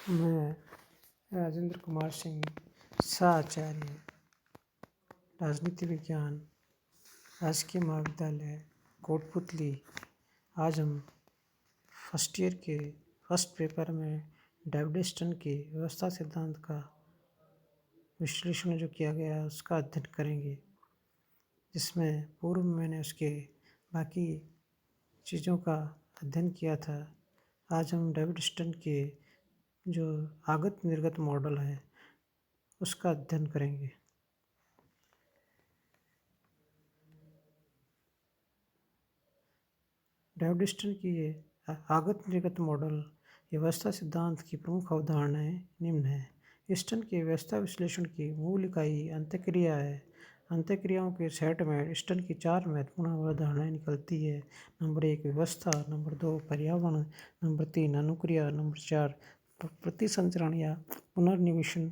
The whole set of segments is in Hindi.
मैं राजेंद्र कुमार सिंह साचार्य राजनीति विज्ञान राजकीय महाविद्यालय कोटपुतली। आज हम फर्स्ट ईयर के फर्स्ट पेपर में डेविड स्टर्न के व्यवस्था सिद्धांत का विश्लेषण जो किया गया है उसका अध्ययन करेंगे, जिसमें पूर्व में मैंने उसके बाकी चीज़ों का अध्ययन किया था। आज हम डेविड स्टर्न के जो आगत निर्गत मॉडल है उसका अध्ययन करेंगे। डेविड स्टर्न की ये आगत निर्गत मॉडल व्यवस्था सिद्धांत की प्रमुख अवधारणाएं निम्न है। स्टर्न के व्यवस्था विश्लेषण की मूल इकाई अंतःक्रिया है। अंतःक्रियाओं के सेट में स्टर्न की 4 महत्वपूर्ण अवधारणाएं निकलती है। नंबर 1 व्यवस्था, नंबर 2 पर्यावरण, नंबर 3 अनुक्रिया, नंबर 4 प्रतिसंचरण या पुनर्निवेशन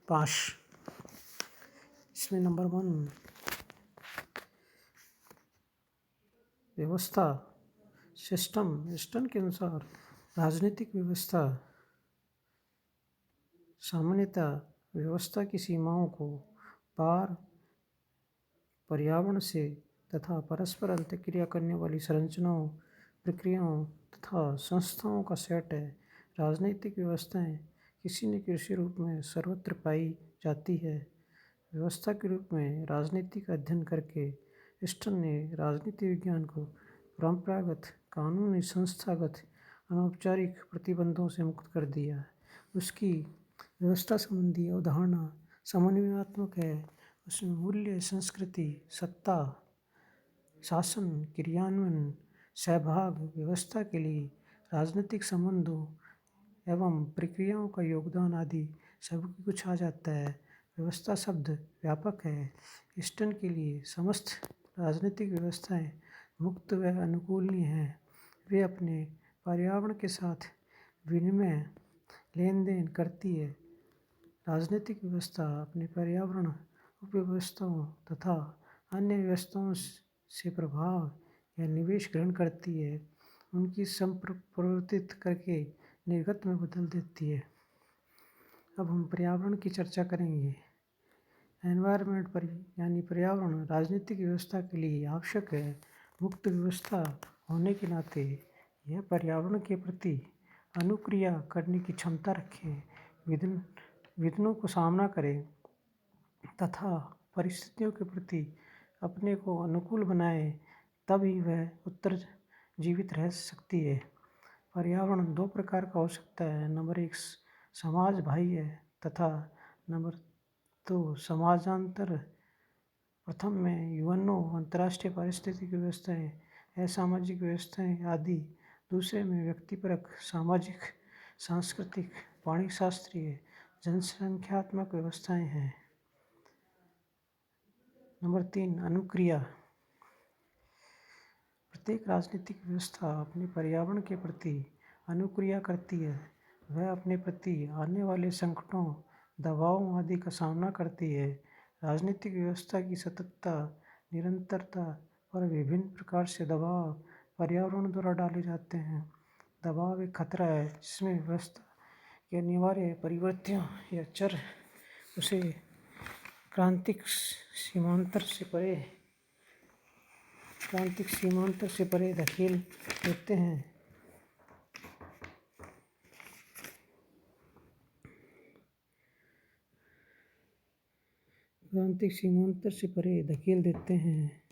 पाश। इसमें नंबर 1 व्यवस्था सिस्टम। स्टर्न के अनुसार राजनीतिक व्यवस्था सामान्यतः व्यवस्था की सीमाओं को पार पर्यावरण से तथा परस्पर अंतःक्रिया करने वाली संरचनाओं, प्रक्रियाओं तथा संस्थाओं का सेट है। राजनीतिक व्यवस्थाएं किसी न किसी रूप में सर्वत्र पाई जाती है। व्यवस्था के रूप में राजनीति का अध्ययन करके स्टर्न ने राजनीति विज्ञान को परंपरागत कानूनी संस्थागत अनौपचारिक प्रतिबंधों से मुक्त कर दिया। उसकी व्यवस्था संबंधी अवधारणा समन्वयात्मक है। उसमें मूल्य, संस्कृति, सत्ता, शासन, क्रियान्वयन, सहभाग, व्यवस्था के लिए राजनीतिक संबंधों एवं प्रक्रियाओं का योगदान आदि सब कुछ आ जाता है। व्यवस्था शब्द व्यापक है। स्टर्न के लिए समस्त राजनीतिक व्यवस्थाएं मुक्त व अनुकूलनीय हैं। वे अपने पर्यावरण के साथ विनिमय लेन देन करती है। राजनीतिक व्यवस्था अपने पर्यावरण, उपव्यवस्थाओं तथा अन्य व्यवस्थाओं से प्रभाव या निवेश ग्रहण करती है, उनकी संप्रवर्तित करके निर्गत में बदल देती है। अब हम पर्यावरण की चर्चा करेंगे। एनवायरनमेंट यानी पर्यावरण राजनीतिक व्यवस्था के लिए आवश्यक है। मुक्त व्यवस्था होने के नाते यह पर्यावरण के प्रति अनुक्रिया करने की क्षमता रखे, विघ्नों को सामना करे तथा परिस्थितियों के प्रति अपने को अनुकूल बनाए, तभी वह उत्तर जीवित रह सकती है। पर्यावरण 2 प्रकार का हो सकता है। नंबर 1 समाज बाह्य तथा नंबर 2 समाजांतर। प्रथम में यूएनओ, अंतर्राष्ट्रीय पारिस्थितिक व्यवस्थाएं, असामाजिक व्यवस्थाएं आदि। दूसरे में व्यक्तिपरक, सामाजिक, सांस्कृतिक, प्राणीशास्त्रीय, जनसंख्यात्मक व्यवस्थाएं हैं। नंबर 3 अनुक्रिया। प्रत्येक राजनीतिक व्यवस्था अपने पर्यावरण के प्रति अनुक्रिया करती है। वह अपने प्रति आने वाले संकटों, दबावों आदि का सामना करती है। राजनीतिक व्यवस्था की सततता, निरंतरता पर विभिन्न प्रकार से दबाव पर्यावरण द्वारा डाले जाते हैं। दबाव एक खतरा है जिसमें व्यवस्था के अनिवार्य परिवर्तनों या चर उसे क्रांतिक सीमांतर से परे धकेल देते हैं। क्रांतिक सीमांतर से परे धकेल देते हैं।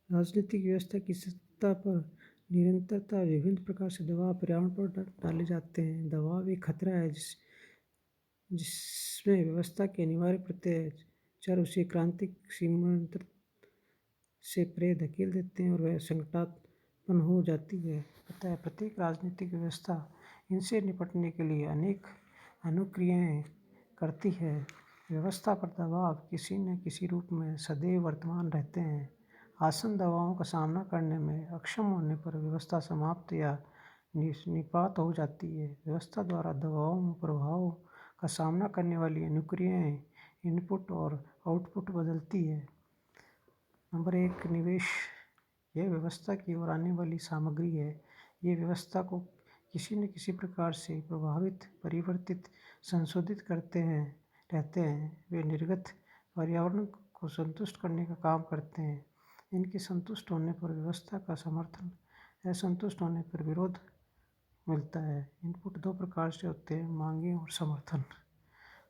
राजनीतिक व्यवस्था की सत्ता पर निरंतरता, विभिन्न प्रकार से दबाव पर्यावरण पर डाले जाते हैं। दबाव एक खतरा है जिसमें व्यवस्था के अनिवार्य प्रत्यय चर उसे क्रांतिक सीमांतर से परे धकेल देते हैं और वह संकटात्मक हो जाती है। अतः प्रत्येक राजनीतिक व्यवस्था इनसे निपटने के लिए अनेक अनुक्रियाएं करती है। व्यवस्था पर दबाव किसी न किसी रूप में सदैव वर्तमान रहते हैं। आसन दबावों का सामना करने में अक्षम होने पर व्यवस्था समाप्त या निपात हो जाती है। व्यवस्था द्वारा दबावों प्रभावों का सामना करने वाली अनुक्रियाएं इनपुट और आउटपुट बदलती है। नंबर 1 निवेश। यह व्यवस्था की ओर आने वाली सामग्री है। ये व्यवस्था को किसी न किसी प्रकार से प्रभावित, परिवर्तित, संशोधित करते रहते हैं। वे निर्गत पर्यावरण को संतुष्ट करने का काम करते हैं। इनके संतुष्ट होने पर व्यवस्था का समर्थन, असंतुष्ट होने पर विरोध मिलता है। इनपुट दो प्रकार से होते हैं, मांगे और समर्थन।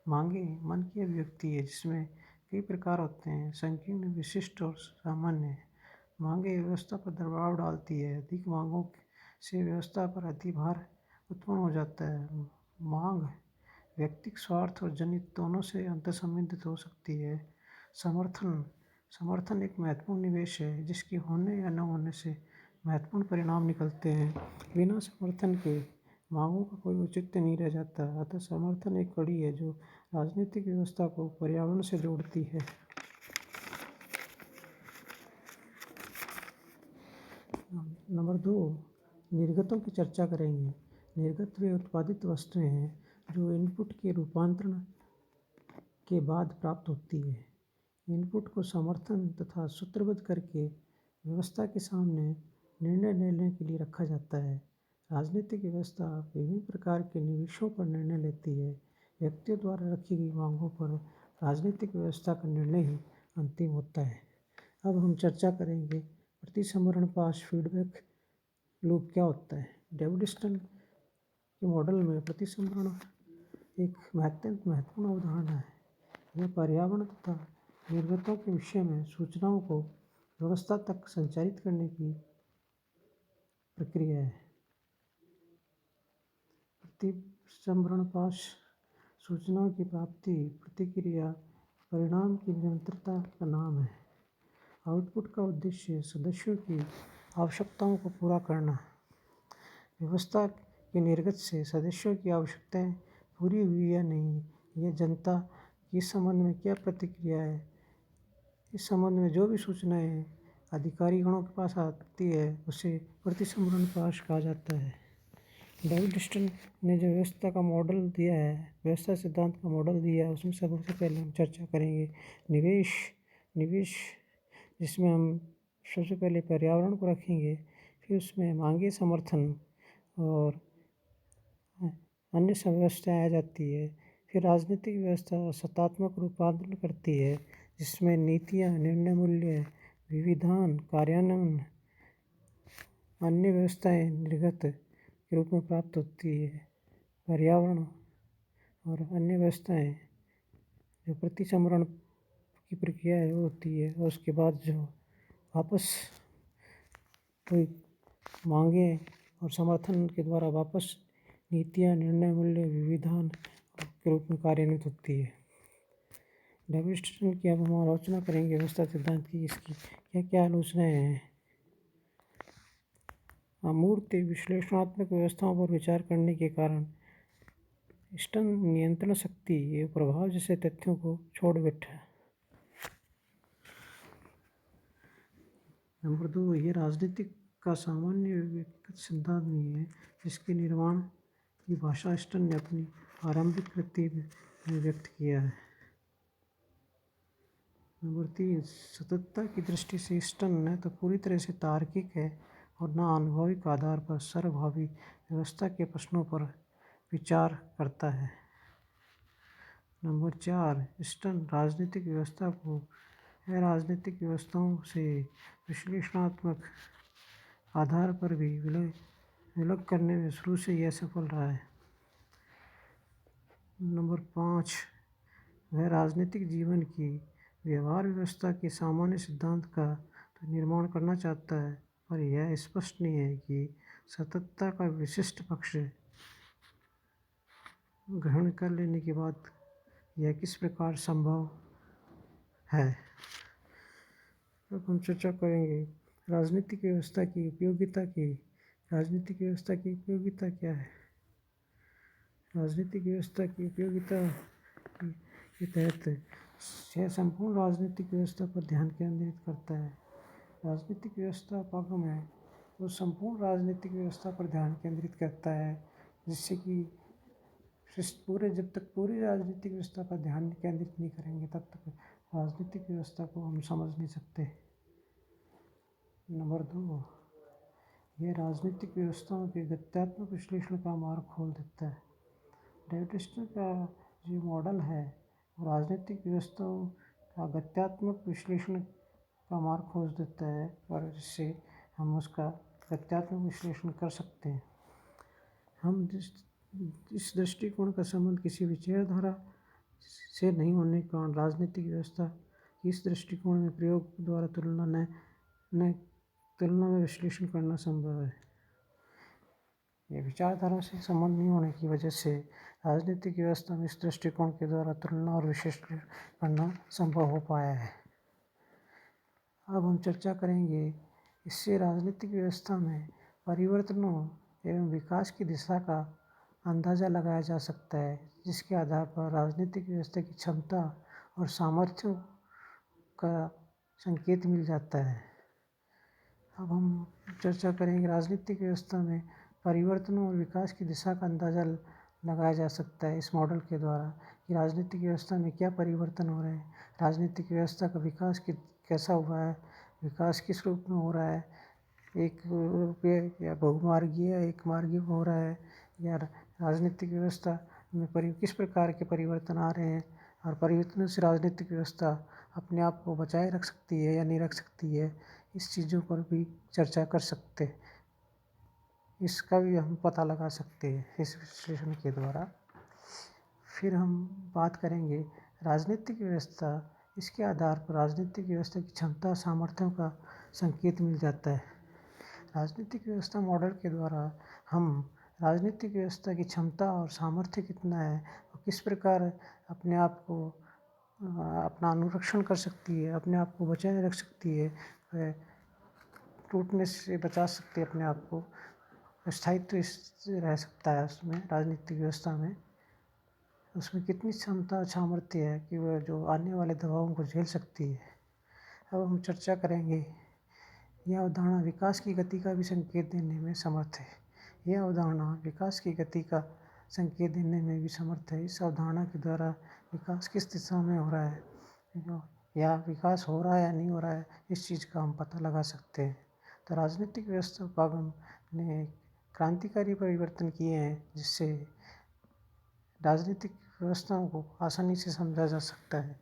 मांगे मन की अभिव्यक्ति है जिसमें कई प्रकार होते हैं, संकीर्ण, विशिष्ट और सामान्य। मांगे व्यवस्था पर दबाव डालती है। अधिक मांगों से व्यवस्था पर अधिभार उत्पन्न हो जाता है। मांग व्यक्तिगत स्वार्थ और जनित दोनों से अंतर्संबंधित हो सकती है। समर्थन एक महत्वपूर्ण निवेश है जिसके होने या न होने से महत्वपूर्ण परिणाम निकलते हैं। बिना समर्थन के मांगों का कोई औचित्य नहीं रह जाता। अतः समर्थन एक कड़ी है जो राजनीतिक व्यवस्था को पर्यावरण से जोड़ती है। नंबर 2 निर्गतों की चर्चा करेंगे। निर्गत वे उत्पादित वस्तुएं हैं जो इनपुट के रूपांतरण के बाद प्राप्त होती है। इनपुट को समर्थन तथा सूत्रबद्ध करके व्यवस्था के सामने निर्णय लेने के लिए रखा जाता है। राजनीतिक व्यवस्था विभिन्न प्रकार के निवेशों पर निर्णय लेती है। व्यक्तियों द्वारा रखी गई मांगों पर राजनीतिक व्यवस्था का निर्णय ही अंतिम होता है। अब हम चर्चा करेंगे प्रतिसंहरण पास फीडबैक लूप क्या होता है। डेविड स्टन के मॉडल में प्रतिसंहरण एक अत्यंत महत्वपूर्ण अवधारणा है। यह पर्यावरण तथा निर्गतों के विषय में सूचनाओं को व्यवस्था तक संचारित करने की प्रक्रिया है। प्रतिसंहरण पास सूचनाओं की प्राप्ति, प्रतिक्रिया, परिणाम की निरंतरता का नाम है। आउटपुट का उद्देश्य सदस्यों की आवश्यकताओं को पूरा करना। व्यवस्था के निर्गत से सदस्यों की आवश्यकताएं पूरी हुई या नहीं, यह जनता की इस संबंध में क्या प्रतिक्रिया है, इस संबंध में जो भी सूचनाएं अधिकारीगणों के पास आती है उसे प्रतिसंहरण पास कहा जाता है। डेविड स्टन ने जो व्यवस्था का मॉडल दिया है, व्यवस्था सिद्धांत का मॉडल दिया है, उसमें सबसे पहले हम चर्चा करेंगे निवेश जिसमें हम सबसे पहले पर्यावरण को रखेंगे, फिर उसमें मांगे, समर्थन और अन्य व्यवस्थाएं आ जाती है। फिर राजनीतिक व्यवस्था सत्तात्मक रूपांतरण करती है जिसमें नीतियाँ, निर्णय मूल्य, विविधान, कार्यान्वयन, अन्य व्यवस्थाएं निर्गत के रूप में प्राप्त होती है। पर्यावरण और अन्य व्यवस्थाएं जो प्रतिसंहरण की प्रक्रिया है वो होती है, और उसके बाद जो वापस कोई मांगे और समर्थन के द्वारा वापस नीतियाँ, निर्णय मूल्य, विविधान के रूप में कार्यान्वित होती है। डेविड स्टन की अब हम आलोचना करेंगे व्यवस्था सिद्धांत की, इसकी क्या क्या आलोचनाएं हैं। अमूर्त विश्लेषणात्मक व्यवस्थाओं पर विचार करने के कारण स्टन नियंत्रण शक्ति एवं प्रभाव जैसे तथ्यों को छोड़ बैठा। नंबर 2 ये राजनीतिक का सामान्य व्यक्तिगत सिद्धांत नहीं है जिसके निर्माण की भाषा स्टन ने अपनी आरंभिक कृति में व्यक्त किया है। नंबर 3 सततता की दृष्टि से स्टन न तो पूरी तरह से तार्किक है और न अनुभविक आधार पर सर्वभावी व्यवस्था के प्रश्नों पर विचार करता है। नंबर 4 स्टन राजनीतिक व्यवस्था को अराजनीतिक व्यवस्थाओं से विश्लेषणात्मक आधार पर भी विलग करने में शुरू से यह सफल रहा है। नंबर 5 वह राजनीतिक जीवन की व्यवहार व्यवस्था के सामान्य सिद्धांत का तो निर्माण करना चाहता है, पर यह स्पष्ट नहीं है कि सततता का विशिष्ट पक्ष ग्रहण कर लेने के बाद यह किस प्रकार संभव है। अब हम चर्चा करेंगे राजनीतिक व्यवस्था की उपयोगिता की। राजनीतिक व्यवस्था की उपयोगिता क्या है। राजनीतिक व्यवस्था की उपयोगिता के तहत यह संपूर्ण राजनीतिक व्यवस्था पर ध्यान केंद्रित करता है। राजनीतिक व्यवस्था पागम है वो संपूर्ण राजनीतिक व्यवस्था पर ध्यान केंद्रित करता है, जिससे कि जब तक पूरी राजनीतिक व्यवस्था पर ध्यान केंद्रित नहीं करेंगे तब तक राजनीतिक व्यवस्था को हम समझ नहीं सकते। नंबर 2, यह राजनीतिक व्यवस्थाओं के गत्यात्मक विश्लेषण का मार्ग खोल देता है। डेविड स्टर्न का जो मॉडल है वो राजनीतिक व्यवस्थाओं का गत्यात्मक विश्लेषण का मार्ग खोज देता है, और इससे हम उसका गत्यात्मक विश्लेषण कर सकते हैं। हम इस दृष्टिकोण का संबंध किसी विचारधारा से नहीं होने के कारण राजनीतिक व्यवस्था इस दृष्टिकोण में प्रयोग द्वारा तुलना में विश्लेषण करना संभव है। यह विचारधारा से संबंध नहीं होने की वजह से राजनीतिक व्यवस्था में इस दृष्टिकोण के द्वारा तुलना और विश्लेषण करना संभव हो पाया है। अब हम चर्चा करेंगे इससे राजनीतिक व्यवस्था में परिवर्तनों एवं विकास की दिशा का अंदाज़ा लगाया जा सकता है, जिसके आधार पर राजनीतिक व्यवस्था की क्षमता और सामर्थ्य का संकेत मिल जाता है। अब हम चर्चा करेंगे राजनीतिक व्यवस्था में परिवर्तनों और विकास की दिशा का अंदाज़ा लगाया जा सकता है इस मॉडल के द्वारा कि राजनीतिक व्यवस्था में क्या परिवर्तन हो रहे हैं, राजनीतिक व्यवस्था का विकास कैसा हुआ है, विकास किस रूप में हो रहा है, एक रूपीय या बहुमार्गीय या एक मार्गीय हो रहा है, या राजनीतिक व्यवस्था में किस प्रकार के परिवर्तन आ रहे हैं, और परिवर्तनों से राजनीतिक व्यवस्था अपने आप को बचाए रख सकती है या नहीं रख सकती है, इस चीज़ों पर भी चर्चा कर सकते हैं। इसका भी हम पता लगा सकते हैं इस विश्लेषण के द्वारा। फिर हम बात करेंगे राजनीतिक व्यवस्था, इसके आधार पर राजनीतिक व्यवस्था की क्षमता सामर्थ्यों का संकेत मिल जाता है। राजनीतिक व्यवस्था मॉडल के द्वारा हम राजनीतिक व्यवस्था की क्षमता और सामर्थ्य कितना है और किस प्रकार अपने आप को अपना अनुरक्षण कर सकती है, अपने आप को बचाए रख सकती है, टूटने से बचा सकती है, अपने आप को स्थायित्व रह सकता है उसमें, राजनीतिक व्यवस्था में उसमें कितनी क्षमता सामर्थ्य है कि वह जो आने वाले दबावों को झेल सकती है। अब हम चर्चा करेंगे यह अवधारणा विकास की गति का भी संकेत देने में समर्थ है। यह अवधारणा विकास की गति का संकेत देने में भी समर्थ है। इस अवधारणा के द्वारा विकास किस दिशा में हो रहा है या विकास हो रहा है या नहीं हो रहा है, इस चीज़ का हम पता लगा सकते हैं। तो राजनीतिक व्यवस्था उपागम ने क्रांतिकारी परिवर्तन किए हैं, जिससे राजनीतिक व्यवस्थाओं को आसानी से समझा जा सकता है।